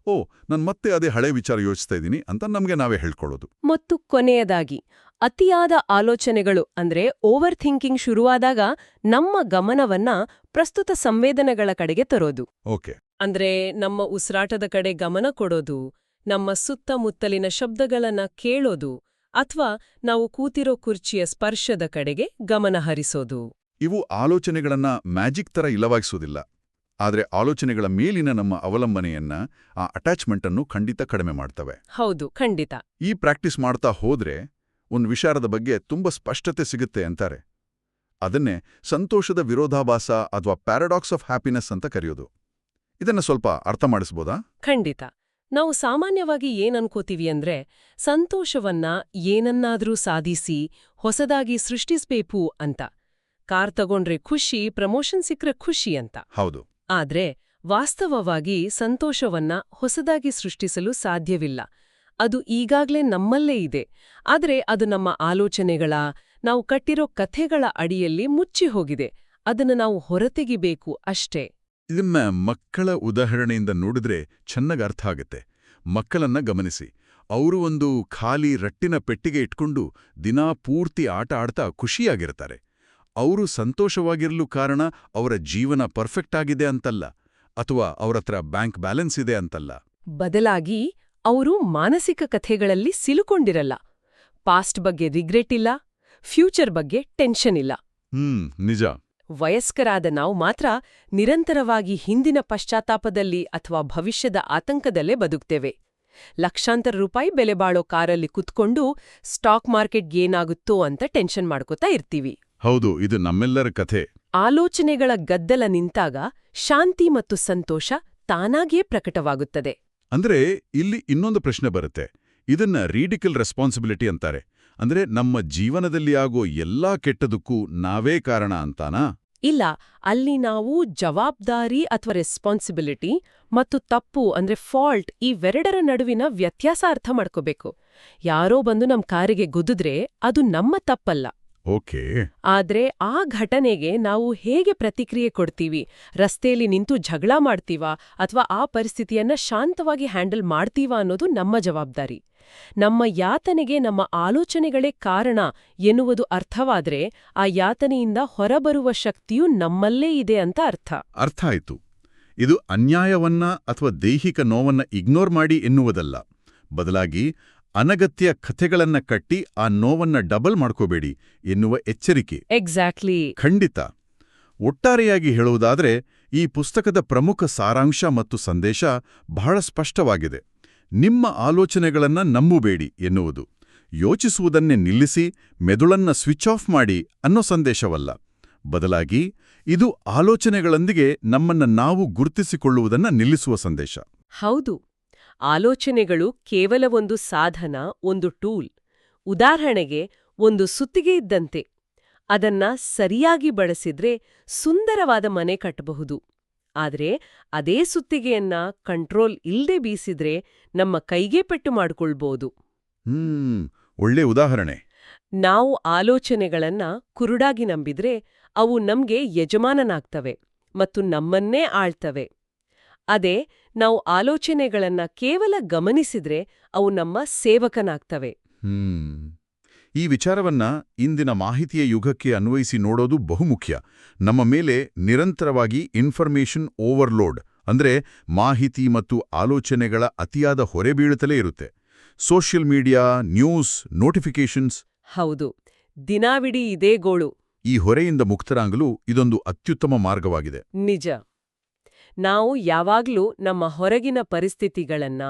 A: ಓ, ನಾನು ಮತ್ತೆ ಅದೇ ಹಳೆ ವಿಚಾರ ಯೋಚಿಸ್ತಾ ಇದ್ದೀನಿ ಅಂತ ನಮಗೆ ನಾವೇ ಹೇಳ್ಕೊಳ್ಳೋದು.
B: ಮತ್ತು ಕೊನೆಯದಾಗಿ, ಅತಿಯಾದ ಆಲೋಚನೆಗಳು ಅಂದ್ರೆ ಓವರ್ ಥಿಂಕಿಂಗ್ ಶುರುವಾದಾಗ ನಮ್ಮ ಗಮನವನ್ನ ಪ್ರಸ್ತುತ ಸಂವೇದನೆಗಳ ಕಡೆಗೆ ತರೋದು.
A: ಓಕೆ.
B: ಅಂದ್ರೆ ನಮ್ಮ ಉಸಿರಾಟದ ಕಡೆ ಗಮನ ಕೊಡೋದು, ನಮ್ಮ ಸುತ್ತಮುತ್ತಲಿನ ಶಬ್ದಗಳನ್ನ ಕೇಳೋದು, ಅಥವಾ ನಾವು ಕೂತಿರೋ ಕುರ್ಚಿಯ ಸ್ಪರ್ಶದ ಕಡೆಗೆ ಗಮನ ಹರಿಸೋದು.
A: ಇವು ಆಲೋಚನೆಗಳನ್ನ ಮ್ಯಾಜಿಕ್ ತರ ಇಲ್ಲವಾಗಿಸೋದಿಲ್ಲ, ಆದರೆ ಆಲೋಚನೆಗಳ ಮೇಲಿನ ನಮ್ಮ ಅವಲಂಬನೆಯನ್ನ, ಆ ಅಟ್ಯಾಚ್ಮೆಂಟ್ ಅನ್ನು ಖಂಡಿತ ಕಡಿಮೆ ಮಾಡ್ತವೆ.
B: ಹೌದು, ಖಂಡಿತ.
A: ಈ ಪ್ರಾಕ್ಟೀಸ್ ಮಾಡ್ತಾ ಹೋದ್ರೆ ಒಂದು ವಿಚಾರದ ಬಗ್ಗೆ ತುಂಬ ಸ್ಪಷ್ಟತೆ ಸಿಗುತ್ತೆ ಅಂತಾರೆ. ಅದನ್ನೇ ಸಂತೋಷದ ವಿರೋಧಾಭಾಸ ಅಥವಾ ಪ್ಯಾರಾಡಾಕ್ಸ್ ಆಫ್ ಹ್ಯಾಪಿನೆಸ್ ಅಂತ ಕರೆಯೋದು. ಇದನ್ನ ಸ್ವಲ್ಪ ಅರ್ಥ ಮಾಡಿಸ್ಬೋದಾ?
B: ಖಂಡಿತ. ನಾವು ಸಾಮಾನ್ಯವಾಗಿ ಏನನ್ಕೋತೀವಿ ಅಂದ್ರೆ ಸಂತೋಷವನ್ನ ಏನನ್ನಾದ್ರೂ ಸಾಧಿಸಿ ಹೊಸದಾಗಿ ಸೃಷ್ಟಿಸ್ಬೇಕು ಅಂತ. ಕಾರ್ ತಗೊಂಡ್ರೆ ಖುಷಿ, ಪ್ರಮೋಷನ್ ಸಿಕ್ರೆ ಖುಷಿ ಅಂತ.
A: ಹೌದು.
B: ಆದ್ರೆ ವಾಸ್ತವವಾಗಿ ಸಂತೋಷವನ್ನ ಹೊಸದಾಗಿ ಸೃಷ್ಟಿಸಲು ಸಾಧ್ಯವಿಲ್ಲ. ಅದು ಈಗಾಗ್ಲೇ ನಮ್ಮಲ್ಲೇ ಇದೆ. ಆದರೆ ಅದು ನಮ್ಮ ಆಲೋಚನೆಗಳ, ನಾವು ಕಟ್ಟಿರೋ ಕಥೆಗಳ ಅಡಿಯಲ್ಲಿ ಮುಚ್ಚಿ ಹೋಗಿದೆ. ಅದನ್ನು ನಾವು ಹೊರತೆಗಿಬೇಕು ಅಷ್ಟೇ.
A: ಇದನ್ನ ಮಕ್ಕಳ ಉದಾಹರಣೆಯಿಂದ ನೋಡಿದ್ರೆ ಚೆನ್ನಾಗಿ ಅರ್ಥ ಆಗತ್ತೆ. ಮಕ್ಕಳನ್ನ ಗಮನಿಸಿ. ಅವರು ಒಂದು ಖಾಲಿ ರಟ್ಟಿನ ಪೆಟ್ಟಿಗೆ ಇಟ್ಕೊಂಡು ದಿನಾ ಪೂರ್ತಿ ಆಟ ಆಡ್ತಾ ಖುಷಿಯಾಗಿರ್ತಾರೆ. ಅವರು ಸಂತೋಷವಾಗಿರಲು ಕಾರಣ ಅವರ ಜೀವನ ಪರ್ಫೆಕ್ಟ್ ಆಗಿದೆ ಅಂತಲ್ಲ, ಅಥವಾ ಅವರತ್ರ ಬ್ಯಾಂಕ್ ಬ್ಯಾಲೆನ್ಸ್ ಇದೆ ಅಂತಲ್ಲ.
B: ಬದಲಾಗಿ ಅವರು ಮಾನಸಿಕ ಕಥೆಗಳಲ್ಲಿ ಸಿಲುಕೊಂಡಿರಲ್ಲ. ಪಾಸ್ಟ್ ಬಗ್ಗೆ ರಿಗ್ರೆಟ್ ಇಲ್ಲ, ಫ್ಯೂಚರ್ ಬಗ್ಗೆ ಟೆನ್ಷನ್ ಇಲ್ಲ.
A: ನಿಜ.
B: ವಯಸ್ಕರಾದ ನಾವು ಮಾತ್ರ ನಿರಂತರವಾಗಿ ಹಿಂದಿನ ಪಶ್ಚಾತ್ತಾಪದಲ್ಲಿ ಅಥವಾ ಭವಿಷ್ಯದ ಆತಂಕದಲ್ಲೇ ಬದುಕ್ತೇವೆ. ಲಕ್ಷಾಂತರ ರೂಪಾಯಿ ಬೆಲೆ ಬಾಳೋ ಕಾರಲ್ಲಿ ಕುತ್ಕೊಂಡು ಸ್ಟಾಕ್ ಮಾರ್ಕೆಟ್ಗೇನಾಗುತ್ತೋ ಅಂತ ಟೆನ್ಷನ್ ಮಾಡ್ಕೋತಾ ಇರ್ತೀವಿ.
A: ಹೌದು, ಇದು ನಮ್ಮೆಲ್ಲರ ಕಥೆ.
B: ಆಲೋಚನೆಗಳ ಗದ್ದಲ ನಿಂತಾಗ ಶಾಂತಿ ಮತ್ತು ಸಂತೋಷ ತಾನಾಗಿಯೇ ಪ್ರಕಟವಾಗುತ್ತದೆ.
A: ಅಂದ್ರೆ ಇಲ್ಲಿ ಇನ್ನೊಂದು ಪ್ರಶ್ನೆ ಬರುತ್ತೆ. ಇದನ್ನ ರೀಡಿಕಲ್ ರೆಸ್ಪಾನ್ಸಿಬಿಲಿಟಿ ಅಂತಾರೆ. ಅಂದ್ರೆ ನಮ್ಮ ಜೀವನದಲ್ಲಿ ಆಗೋ ಎಲ್ಲಾ ಕೆಟ್ಟದಕ್ಕೂ ನಾವೇ ಕಾರಣ ಅಂತಾನಾ?
B: ಇಲ್ಲ, ಅಲ್ಲಿ ನಾವು ಜವಾಬ್ದಾರಿ ಅಥವಾ ರೆಸ್ಪಾನ್ಸಿಬಿಲಿಟಿ ಮತ್ತು ತಪ್ಪು ಅಂದ್ರೆ ಫಾಲ್ಟ್ ಇವೆರಡರ ನಡುವಿನ ವ್ಯತ್ಯಾಸ ಅರ್ಥ ಮಾಡ್ಕೋಬೇಕು. ಯಾರೋ ಬಂದು ನಮ್ ಕಾರಿಗೆ ಗುದ್ದಿದ್ರೆ ಅದು ನಮ್ಮ ತಪ್ಪಲ್ಲ.
A: ಓಕೆ.
B: ಆದ್ರೆ ಆ ಘಟನೆಗೆ ನಾವು ಹೇಗೆ ಪ್ರತಿಕ್ರಿಯೆ ಕೊಡ್ತೀವಿ, ರಸ್ತೆಯಲ್ಲಿ ನಿಂತು ಜಗಳ ಮಾಡ್ತೀವಾ ಅಥವಾ ಆ ಪರಿಸ್ಥಿತಿಯನ್ನ ಶಾಂತವಾಗಿ ಹ್ಯಾಂಡಲ್ ಮಾಡ್ತೀವಾ ಅನ್ನೋದು ನಮ್ಮ ಜವಾಬ್ದಾರಿ. ನಮ್ಮ ಯಾತನೆಗೆ ನಮ್ಮ ಆಲೋಚನೆಗಳೇ ಕಾರಣ ಎನ್ನುವುದು ಅರ್ಥವಾದ್ರೆ ಆ ಯಾತನೆಯಿಂದ ಹೊರಬರುವ ಶಕ್ತಿಯು ನಮ್ಮಲ್ಲೇ ಇದೆ ಅಂತ ಅರ್ಥ
A: ಆಯ್ತು. ಇದು ಅನ್ಯಾಯವನ್ನ ಅಥವಾ ದೈಹಿಕ ನೋವನ್ನ ಇಗ್ನೋರ್ ಮಾಡಿ ಎನ್ನುವುದಲ್ಲ. ಬದಲಾಗಿ ಅನಗತ್ಯ ಕಥೆಗಳನ್ನ ಕಟ್ಟಿ ಆ ನೋವನ್ನ ಡಬಲ್ ಮಾಡ್ಕೋಬೇಡಿ ಎನ್ನುವ ಎಚ್ಚರಿಕೆ.
B: ಎಕ್ಸಾಕ್ಟ್ಲಿ.
A: ಖಂಡಿತ. ಒಟ್ಟಾರೆಯಾಗಿ ಹೇಳುವುದಾದ್ರೆ ಈ ಪುಸ್ತಕದ ಪ್ರಮುಖ ಸಾರಾಂಶ ಮತ್ತು ಸಂದೇಶ ಬಹಳ ಸ್ಪಷ್ಟವಾಗಿದೆ. ನಿಮ್ಮ ಆಲೋಚನೆಗಳನ್ನ ನಂಬಬೇಡಿ ಎನ್ನುವುದು. ಯೋಚಿಸುವುದನ್ನೇ ನಿಲ್ಲಿಸಿ ಮೆದುಳನ್ನ ಸ್ವಿಚ್ ಆಫ್ ಮಾಡಿ ಅನ್ನೋ ಸಂದೇಶವಲ್ಲ. ಬದಲಾಗಿ ಇದು ಆಲೋಚನೆಗಳೊಂದಿಗೆ ನಮ್ಮನ್ನ ನಾವು ಗುರುತಿಸಿಕೊಳ್ಳುವುದನ್ನ ನಿಲ್ಲಿಸುವ ಸಂದೇಶ.
B: ಹೌದು, ಆಲೋಚನೆಗಳು ಕೇವಲ ಒಂದು ಸಾಧನ, ಒಂದು ಟೂಲ್. ಉದಾಹರಣೆಗೆ ಒಂದು ಸುತ್ತಿಗೆ ಇದ್ದಂತೆ. ಅದನ್ನ ಸರಿಯಾಗಿ ಬಳಸಿದ್ರೆ ಸುಂದರವಾದ ಮನೆ ಕಟ್ಟಬಹುದು. ಆದ್ರೆ ಅದೇ ಸುತ್ತಿಗೆಯನ್ನ ಕಂಟ್ರೋಲ್ ಇಲ್ದೆ ಬೀಸಿದ್ರೆ ನಮ್ಮ ಕೈಗೆ ಪೆಟ್ಟು ಮಾಡ್ಕೊಳ್ಬೋದು.
A: ಒಳ್ಳೆ ಉದಾಹರಣೆ.
B: ನಾವು ಆಲೋಚನೆಗಳನ್ನ ಕುರುಡಾಗಿ ನಂಬಿದ್ರೆ ಅವು ನಮ್ಗೆ ಯಜಮಾನನಾಗ್ತವೆ ಮತ್ತು ನಮ್ಮನ್ನೇ ಆಳ್ತವೆ. ಅದೇ ನಾವು ಆಲೋಚನೆಗಳನ್ನ ಕೇವಲ ಗಮನಿಸಿದ್ರೆ ಅವು ನಮ್ಮ ಸೇವಕನಾಗ್ತವೆ.
A: ಈ ವಿಚಾರವನ್ನ ಇಂದಿನ ಮಾಹಿತಿಯ ಯುಗಕ್ಕೆ ಅನ್ವಯಿಸಿ ನೋಡೋದು ಬಹುಮುಖ್ಯ. ನಮ್ಮ ಮೇಲೆ ನಿರಂತರವಾಗಿ ಇನ್ಫಾರ್ಮೇಷನ್ ಓವರ್ಲೋಡ್, ಅಂದ್ರೆ ಮಾಹಿತಿ ಮತ್ತು ಆಲೋಚನೆಗಳ ಅತಿಯಾದ ಹೊರೆ ಬೀಳುತ್ತಲೇ ಇರುತ್ತೆ. Social media, news, notifications.
B: ಹೌದು, ದಿನಾವಿಡೀ ಇದೇ ಗೋಳು.
A: ಈ ಹೊರೆಯಿಂದ ಮುಕ್ತರಾಗಲು ಇದೊಂದು ಅತ್ಯುತ್ತಮ ಮಾರ್ಗವಾಗಿದೆ.
B: ನಿಜ. ನಾವು ಯಾವಾಗ್ಲೂ ನಮ್ಮ ಹೊರಗಿನ ಪರಿಸ್ಥಿತಿಗಳನ್ನ,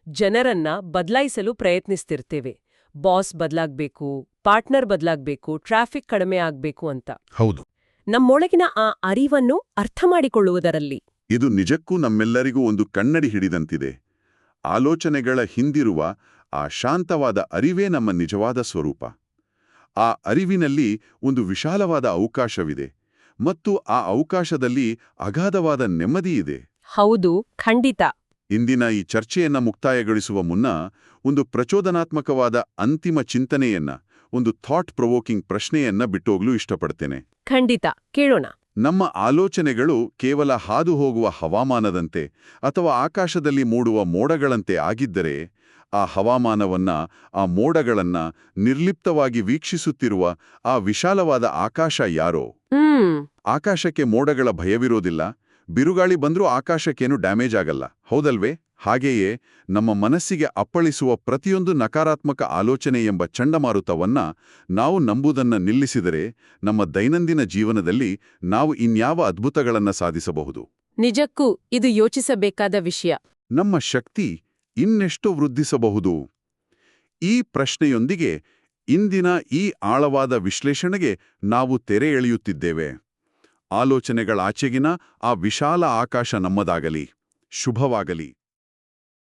B: ಜನರನ್ನ ಬದಲಾಯಿಸಲು ಪ್ರಯತ್ನಿಸ್ತಿರ್ತೇವೆ. ಬಾಸ್ ಬದಲಾಗ್ಬೇಕು, ಪಾರ್ಟ್ನರ್ ಬದಲಾಗ್ಬೇಕು, ಟ್ರಾಫಿಕ್ ಕಡಿಮೆ ಆಗ್ಬೇಕು ಅಂತ.
A: ಹೌದು.
B: ನಮ್ಮೊಳಗಿನ ಆ ಅರಿವನ್ನು ಅರ್ಥ ಮಾಡಿಕೊಳ್ಳುವುದರಲ್ಲಿ
A: ಇದು ನಿಜಕ್ಕೂ ನಮ್ಮೆಲ್ಲರಿಗೂ ಒಂದು ಕನ್ನಡಿ ಹಿಡಿದಂತಿದೆ. ಆಲೋಚನೆಗಳ ಹಿಂದಿರುವ ಆ ಶಾಂತವಾದ ಅರಿವೇ ನಮ್ಮ ನಿಜವಾದ ಸ್ವರೂಪ. ಆ ಅರಿವಿನಲ್ಲಿ ಒಂದು ವಿಶಾಲವಾದ ಅವಕಾಶವಿದೆ ಮತ್ತು ಆ ಅವಕಾಶದಲ್ಲಿ ಅಗಾಧವಾದ ನೆಮ್ಮದಿಯಿದೆ.
B: ಹೌದು, ಖಂಡಿತ.
A: ಇಂದಿನ ಈ ಚರ್ಚೆಯನ್ನ ಮುಕ್ತಾಯಗೊಳಿಸುವ ಮುನ್ನ ಒಂದು ಪ್ರಚೋದನಾತ್ಮಕವಾದ ಅಂತಿಮ ಚಿಂತನೆಯನ್ನ, ಒಂದು ಥಾಟ್ ಪ್ರೊವೋಕಿಂಗ್ ಪ್ರಶ್ನೆಯನ್ನ ಬಿಟ್ಟೋಗ್ಲು ಇಷ್ಟಪಡ್ತೇನೆ.
B: ಖಂಡಿತ, ಕೇಳೋಣ.
A: ನಮ್ಮ ಆಲೋಚನೆಗಳು ಕೇವಲ ಹಾದು ಹೋಗುವ ಹವಾಮಾನದಂತೆ ಅಥವಾ ಆಕಾಶದಲ್ಲಿ ಮೂಡುವ ಮೋಡಗಳಂತೆ ಆಗಿದ್ದರೆ, ಆ ಹವಾಮಾನವನ್ನ, ಆ ಮೋಡಗಳನ್ನ ನಿರ್ಲಿಪ್ತವಾಗಿ ವೀಕ್ಷಿಸುತ್ತಿರುವ ಆ ವಿಶಾಲವಾದ ಆಕಾಶ ಯಾರೋ? ಆಕಾಶಕ್ಕೆ ಮೋಡಗಳ ಭಯವಿರೋದಿಲ್ಲ. ಬಿರುಗಾಳಿ ಬಂದ್ರೂ ಆಕಾಶಕ್ಕೇನು ಡ್ಯಾಮೇಜ್ ಆಗಲ್ಲ, ಹೌದಲ್ವೇ? ಹಾಗೆಯೇ ನಮ್ಮ ಮನಸ್ಸಿಗೆ ಅಪ್ಪಳಿಸುವ ಪ್ರತಿಯೊಂದು ನಕಾರಾತ್ಮಕ ಆಲೋಚನೆ ಎಂಬ ಚಂಡಮಾರುತವನ್ನ ನಾವು ನಂಬುವುದನ್ನ ನಿಲ್ಲಿಸಿದರೆ ನಮ್ಮ ದೈನಂದಿನ ಜೀವನದಲ್ಲಿ ನಾವು ಇನ್ಯಾವ ಅದ್ಭುತಗಳನ್ನ ಸಾಧಿಸಬಹುದು?
B: ನಿಜಕ್ಕೂ ಇದು ಯೋಚಿಸಬೇಕಾದ ವಿಷಯ.
A: ನಮ್ಮ ಶಕ್ತಿ ಇನ್ನೆಷ್ಟು ವೃದ್ಧಿಸಬಹುದು? ಈ ಪ್ರಶ್ನೆಯೊಂದಿಗೆ ಇಂದಿನ ಈ ಆಳವಾದ ವಿಶ್ಲೇಷಣೆಗೆ ನಾವು ತೆರೆ ಎಳೆಯುತ್ತಿದ್ದೇವೆ. ಆಲೋಚನೆಗಳಾಚೆಗಿನ ಆ ವಿಶಾಲ ಆಕಾಶ ನಮ್ಮದಾಗಲಿ. ಶುಭವಾಗಲಿ.